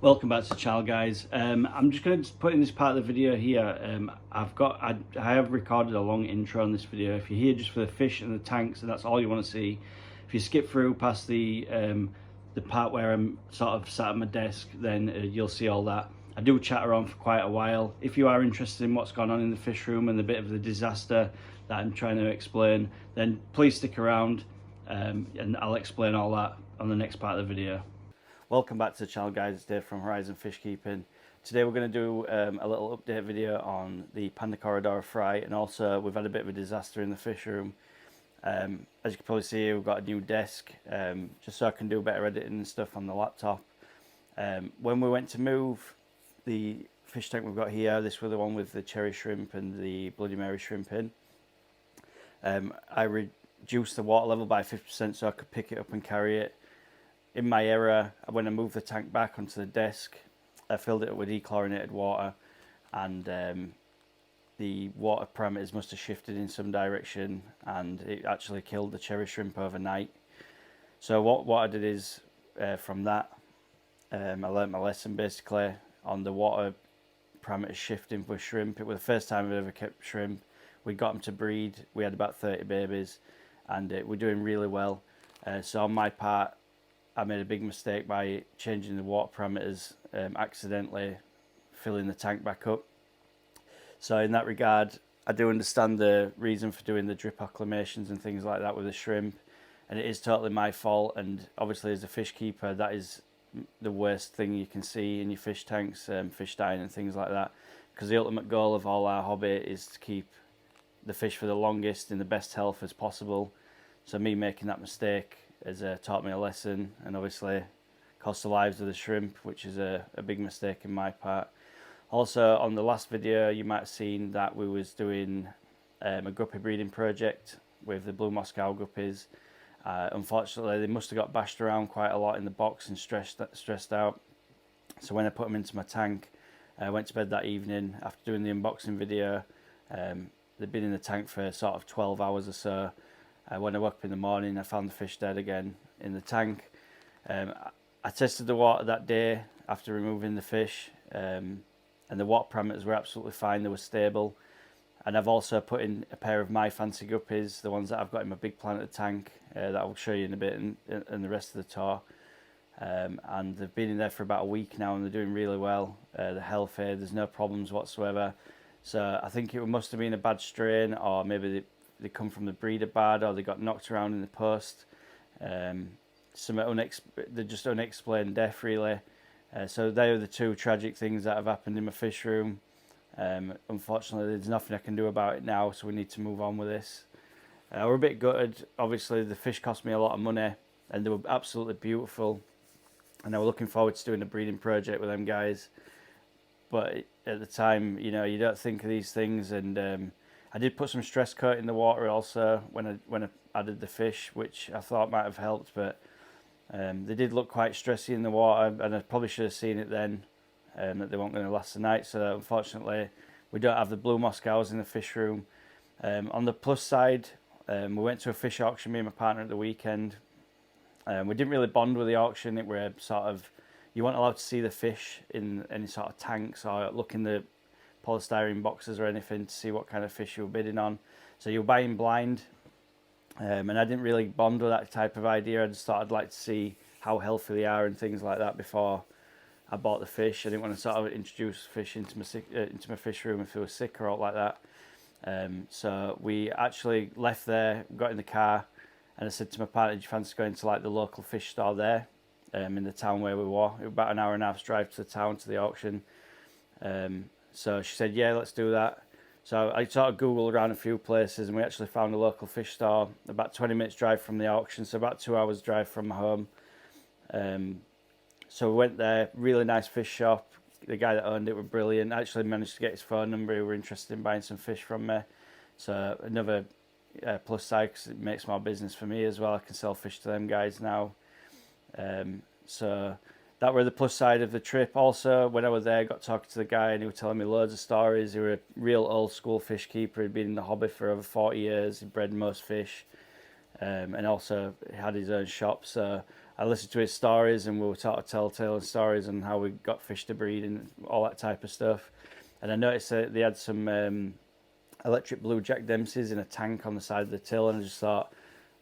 Welcome back to the channel, guys. I'm just going to put in this part of the video here. I have recorded a long intro on this video. If you're here just for the fish and the tanks and that's all you want to see, if you skip through past the part where I'm sort of sat at my desk, then you'll see all that. I do chat around for quite a while. If you are interested in what's going on in the fish room and the bit of the disaster that I'm trying to explain, then please stick around and I'll explain all that on the next part of the video. Welcome back to the channel, guys. It's Dave from Horizon Fish Keeping. Today we're going to do a little update video on the panda Corydoras fry, and also we've had a bit of a disaster in the fish room. As you can probably see, we've got a new desk just so I can do better editing and stuff on the laptop. When we went to move the fish tank we've got here, this was the one with the cherry shrimp and the Bloody Mary shrimp in. I reduced the water level by 50% so I could pick it up and carry it. In my error, when I moved the tank back onto the desk, I filled it up with dechlorinated water, and the water parameters must have shifted in some direction, and it actually killed the cherry shrimp overnight. So what I did is, from that, I learnt my lesson basically on the water parameters shifting with shrimp. It was the first time I've ever kept shrimp. We got them to breed. We had about 30 babies, and we're doing really well. So on my part, I made a big mistake by changing the water parameters, accidentally filling the tank back up. So in that regard, I do understand the reason for doing the drip acclimations and things like that with the shrimp, and it is totally my fault. And obviously, as a fish keeper, that is the worst thing you can see in your fish tanks, fish dying and things like that, because the ultimate goal of all our hobby is to keep the fish for the longest in the best health as possible. So me making that mistake has taught me a lesson, and obviously cost the lives of the shrimp, which is a big mistake in my part. Also, on the last video, you might have seen that we was doing a guppy breeding project with the blue Moscow guppies. Unfortunately, they must have got bashed around quite a lot in the box and stressed out. So when I put them into my tank, I went to bed that evening after doing the unboxing video. They'd been in the tank for sort of 12 hours or so. When I woke up in the morning, I found the fish dead again in the tank. I tested the water that day after removing the fish, and the water parameters were absolutely fine. They were stable. And I've also put in a pair of my fancy guppies, the ones that I've got in my big planet tank, that I'll show you in a bit in the rest of the tour. And they've been in there for about a week now, and they're doing really well. They're healthy, there's no problems whatsoever. So I think it must have been a bad strain, or maybe they come from the breeder bad, or they got knocked around in the post. They're just unexplained death, really. So they are the two tragic things that have happened in my fish room. Unfortunately, there's nothing I can do about it now, so we need to move on with this. We're a bit gutted. Obviously, the fish cost me a lot of money, and they were absolutely beautiful. And I was looking forward to doing a breeding project with them guys. But at the time, you know, you don't think of these things, and I did put some stress coat in the water also when I added the fish, which I thought might have helped, but they did look quite stressy in the water, and I probably should have seen it then, that they weren't going to last the night. So unfortunately, we don't have the blue Moscows in the fish room. On the plus side, we went to a fish auction, me and my partner, at the weekend. We didn't really bond with the auction. It were sort of, you weren't allowed to see the fish in any sort of tanks or look in the polystyrene boxes or anything to see what kind of fish you were bidding on. So you were buying blind, and I didn't really bond with that type of idea. I just thought I'd like to see how healthy they are and things like that before I bought the fish. I didn't want to sort of introduce fish into my fish room if they were sick or all like that. So we actually left there, got in the car, and I said to my partner, "Do you fancy going to like the local fish store there in the town where we were?" It was about an hour and a half's drive to the town, to the auction. So she said, "Yeah, let's do that." So I sort of Googled around a few places, and we actually found a local fish store about 20 minutes drive from the auction, so about 2 hours drive from home. So we went there, really nice fish shop. The guy that owned it was brilliant. I actually managed to get his phone number. He were interested in buying some fish from me. So another plus side, because it makes more business for me as well. I can sell fish to them guys now. So that were the plus side of the trip. Also, when I was there, I got talking to the guy, and he was telling me loads of stories. He was a real old school fish keeper. He'd been in the hobby for over 40 years. He bred most fish, and also had his own shop. So I listened to his stories, and we were sort of telltale stories on how we got fish to breed and all that type of stuff. And I noticed that they had some electric blue Jack Dempseys in a tank on the side of the till, and I just thought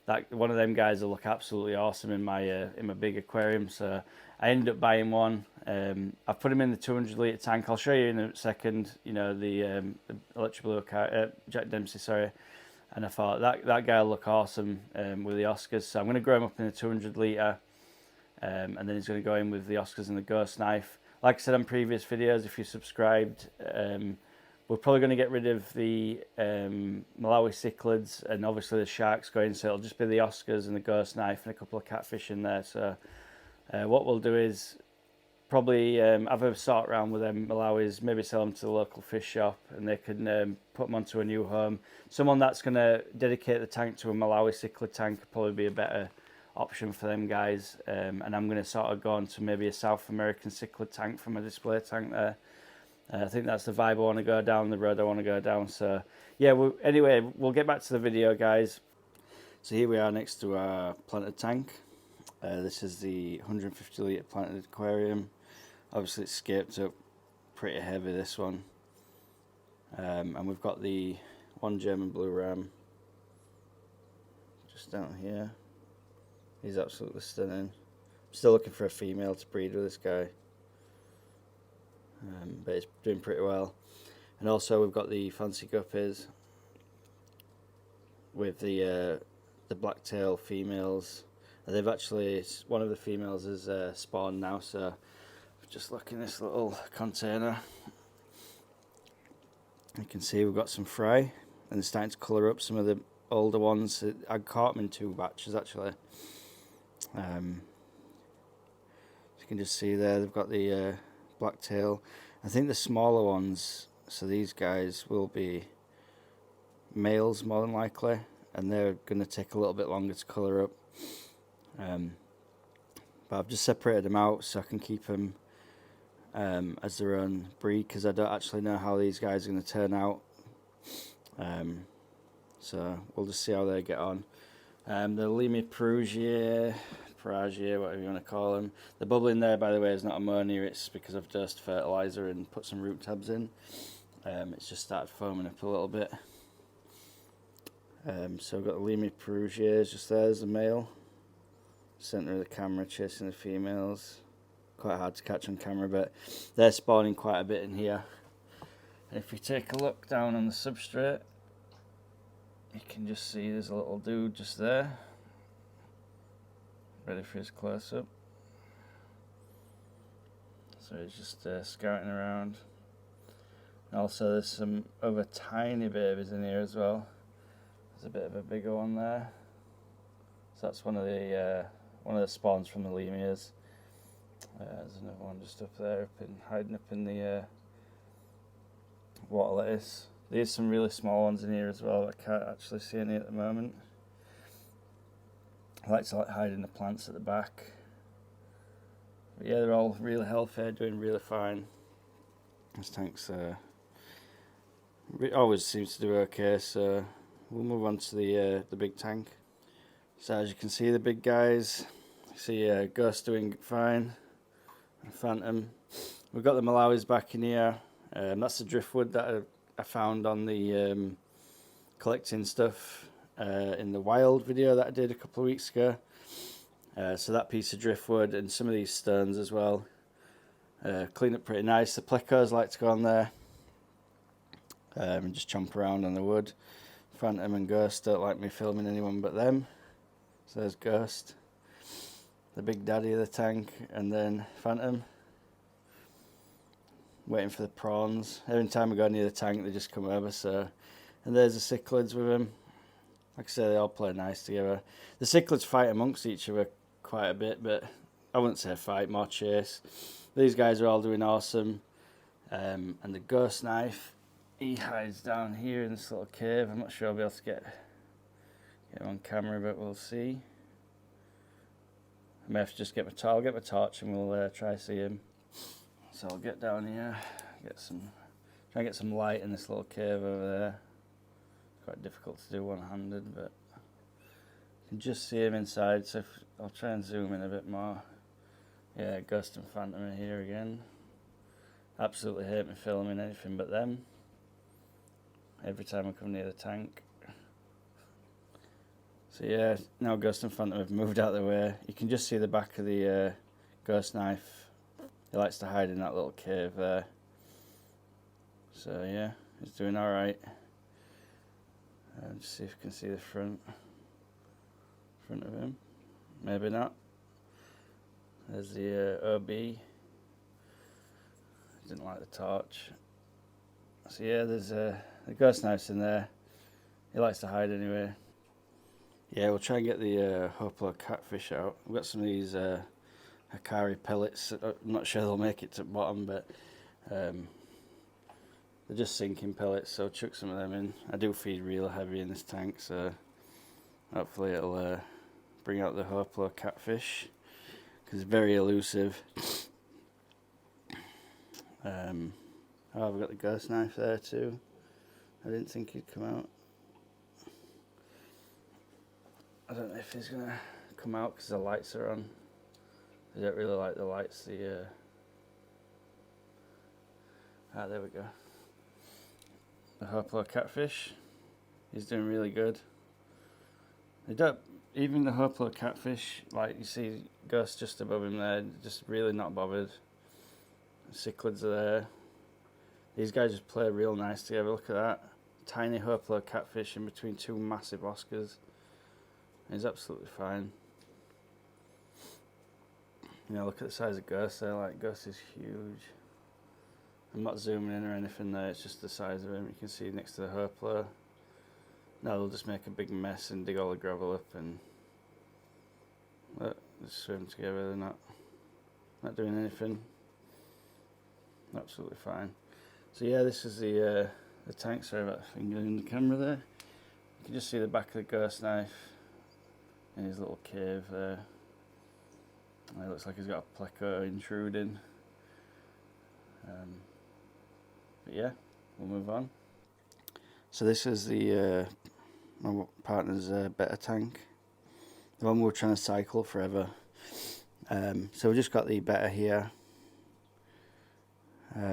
that one of them guys will look absolutely awesome in my big aquarium. So I ended up buying one. I've put him in the 200 litre tank. I'll show you in a second. You know, the electric blue Jack Dempsey, sorry. And I thought that guy will look awesome with the Oscars. So I'm going to grow him up in the 200 litre, and then he's going to go in with the Oscars and the Ghost Knife. Like I said on previous videos, if you subscribed, we're probably going to get rid of the Malawi cichlids and obviously the sharks going, so it'll just be the Oscars and the Ghost Knife and a couple of catfish in there. So what we'll do is probably have a sort around with them Malawis, maybe sell them to the local fish shop, and they can put them onto a new home. Someone that's going to dedicate the tank to a Malawi cichlid tank would probably be a better option for them guys. And I'm going to sort of go on to maybe a South American cichlid tank from a display tank there. I think that's the vibe I want to go down, the road I want to go down. So yeah, anyway, we'll get back to the video, guys. So here we are next to our planted tank. This is the 150 litre planted aquarium. Obviously it's scaped up pretty heavy, this one. And we've got the one German blue ram just down here. He's absolutely stunning. I'm still looking for a female to breed with this guy. But it's doing pretty well. And also we've got the fancy guppies with the blacktail females. They've actually, one of the females is spawned now, so just look in this little container. You can see we've got some fry, and they're starting to colour up. Some of the older ones, I caught them in 2 batches actually. You can just see there they've got the blacktail. I think the smaller ones, so these guys will be males more than likely, and they're going to take a little bit longer to colour up. But I've just separated them out so I can keep them as their own breed, because I don't actually know how these guys are going to turn out. So we'll just see how they get on. The Lima Perugia, whatever you want to call them. The bubbling there, by the way, is not ammonia. It's because I've dosed fertilizer and put some root tabs in. It's just started foaming up a little bit. So we've got the Lima Perugia just there as the male. Centre of the camera chasing the females. Quite hard to catch on camera, but they're spawning quite a bit in here. And if you take a look down on the substrate, you can just see there's a little dude just there, ready for his close-up. So he's just scouting around. And also there's some other tiny babies in here as well. There's a bit of a bigger one there. So that's one of the spawns from the lemias. There's another one just up there, hiding up in the water lettuce. There's some really small ones in here as well. I can't actually see any at the moment. I like to hide in the plants at the back. But yeah, they're all really healthy, doing really fine. This tank's always seems to do okay, so we'll move on to the big tank. So as you can see, the big guys, you see Ghost doing fine, and Phantom. We've got the Malawis back in here. That's the driftwood that I found on the collecting stuff in the wild video that I did a couple of weeks ago. So that piece of driftwood and some of these stones as well. Clean up pretty nice. The plecos like to go on there and just chomp around on the wood. Phantom and Ghost don't like me filming anyone but them. So there's Ghost, the big daddy of the tank, and then Phantom. Waiting for the prawns. Every time I go near the tank, they just come over. So, and there's the cichlids with them. Like I say, they all play nice together. The cichlids fight amongst each other quite a bit, but I wouldn't say fight, more chase. These guys are all doing awesome. And the Ghost Knife, he hides down here in this little cave. I'm not sure I'll be able to get him on camera, but we'll see. I may have to just get my torch and we'll try to see him. So I'll get down here, try and get some light in this little cave over there. Quite difficult to do one-handed, but you can just see him inside. So I'll try and zoom in a bit more. Yeah, Ghost and Phantom are here again. Absolutely hate me filming anything but them every time I come near the tank. So yeah, now Ghost and Phantom have moved out of the way. You can just see the back of the ghost knife. He likes to hide in that little cave there. So yeah, he's doing alright. Just see if you can see the front of him. Maybe not. There's the OB. Didn't like the torch. So yeah, there's the ghost knife's in there. He likes to hide anyway. Yeah, we'll try and get the Hoplo catfish out. We've got some of these Hikari pellets. I'm not sure they'll make it to the bottom, but they're just sinking pellets, so chuck some of them in. I do feed real heavy in this tank, so hopefully it'll bring out the Hoplo catfish, because it's very elusive. Oh, we've got the ghost knife there too. I didn't think he'd come out. I don't know if he's gonna come out because the lights are on. I don't really like the lights. There we go. The Hoplo catfish. He's doing really good. They don't, even the Hoplo catfish, like you see ghosts just above him there, just really not bothered. The cichlids are there. These guys just play real nice together. Look at that. Tiny Hoplo catfish in between two massive Oscars. He's absolutely fine. You know, look at the size of Ghost there. Like, Ghost is huge. I'm not zooming in or anything there. It's just the size of him. You can see next to the Hoplo. Now they'll just make a big mess and dig all the gravel up and just swim together. They're not doing anything. Absolutely fine. So yeah, this is the tank. Sorry about the finger in the camera there. You can just see the back of the ghost knife in his little cave there. It looks like he's got a pleco intruding. But yeah, we'll move on. So this is the my partner's Betta tank, the one we were trying to cycle forever. So we just got the Betta here.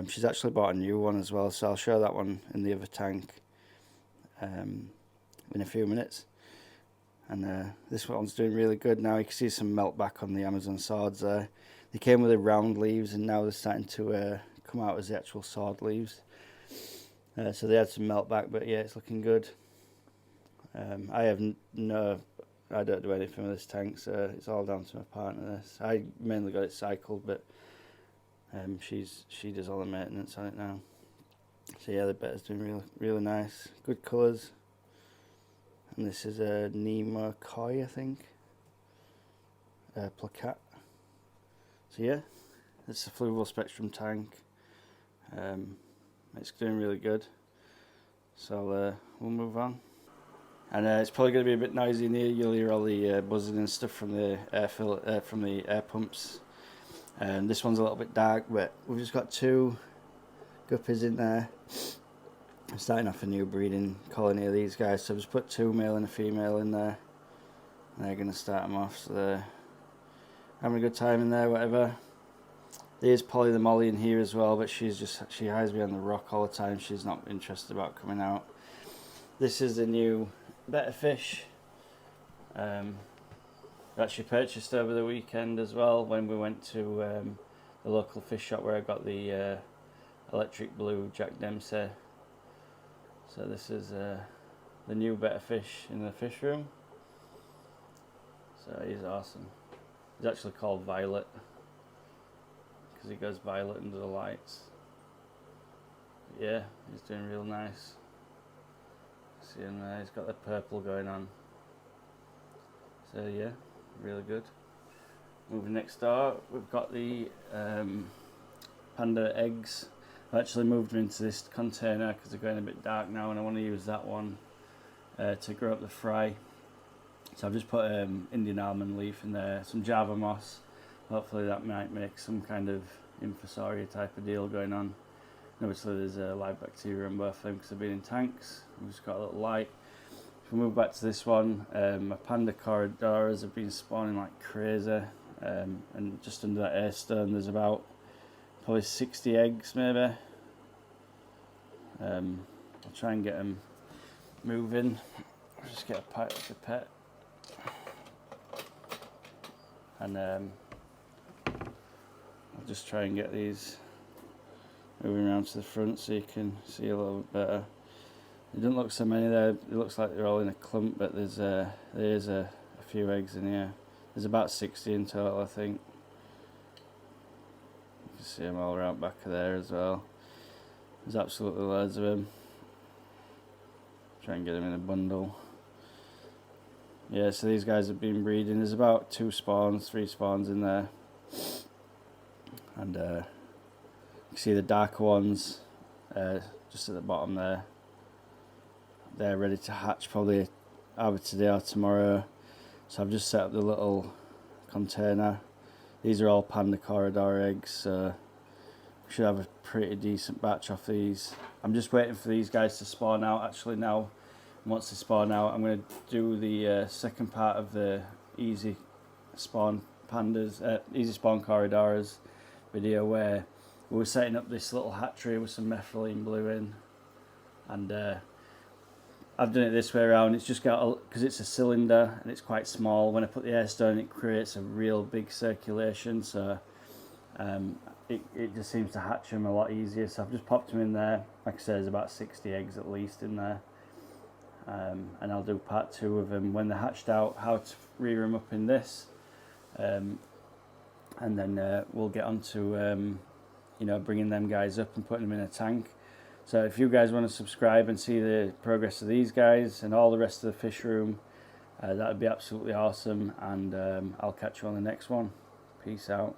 She's actually bought a new one as well, so I'll show that one in the other tank in a few minutes. And this one's doing really good now. You can see some melt back on the Amazon swords there. They came with the round leaves and now they're starting to come out as the actual sword leaves. So they had some melt back, but yeah, it's looking good. I don't do anything with this tank, so it's all down to my partner. I mainly got it cycled, but she does all the maintenance on it now. So yeah, the Betta's doing really nice. Good colours. And this is a Nemo Koi, I think. Placat. So yeah, it's a fluval spectrum tank. It's doing really good. So we'll move on. And it's probably going to be a bit noisy in here. You'll hear all the buzzing and stuff from the air pumps. This one's a little bit dark, but we've just got two guppies in there. I'm starting off a new breeding colony of these guys, so I've just put two male and a female in there. And they're going to start them off, so they're having a good time in there, whatever. There's Polly the Molly in here as well, but she hides behind the rock all the time. She's not interested about coming out. This is the new Betta fish that she purchased over the weekend as well when we went to the local fish shop where I got the electric blue Jack Dempsey. So this is the new Betta fish in the fish room. So he's awesome. He's actually called Violet because he goes violet under the lights. But yeah, he's doing real nice. See him there, he's got the purple going on. So yeah, really good. Moving next door, we've got the panda eggs. I've actually moved them into this container because they're going a bit dark now and I want to use that one to grow up the fry. So I've just put Indian almond leaf in there, some Java moss. Hopefully that might make some kind of infusoria type of deal going on. And obviously there's live bacteria on both of them because they've been in tanks. We've just got a little light. if we move back to this one, my panda Corydoras have been spawning like crazy, and just under that air stone there's about probably 60 eggs maybe. I'll try and get them moving. I'll just get a pipette, and I'll just try and get these moving around to the front so you can see a little bit better. There doesn't look so many there. It looks like they're all in a clump, but there is a few eggs in here. There's about 60 in total, I think. You can see them all around back of there as well. There's absolutely loads of them. Try and get them in a bundle. Yeah, so these guys have been breeding. There's about 3 spawns in there. And you can see the darker ones just at the bottom there. They're ready to hatch probably either today or tomorrow. So I've just set up the little container. These are all panda Corydoras eggs, so we should have a pretty decent batch off these. I'm just waiting for these guys to spawn out actually now. And once they spawn out, I'm going to do the second part of the easy spawn Corydoras video, where we were setting up this little hatchery with some methylene blue in, and I've done it this way around. It's just got, because it's a cylinder and it's quite small, when I put the air stone it creates a real big circulation, so it just seems to hatch them a lot easier. So I've just popped them in there. Like I said, there's about 60 eggs at least in there, and I'll do part 2 of them when they're hatched out, how to rear them up in this, and then we'll get on to you know, bringing them guys up and putting them in a tank. So if you guys want to subscribe and see the progress of these guys and all the rest of the fish room, that would be absolutely awesome, and I'll catch you on the next one. Peace out.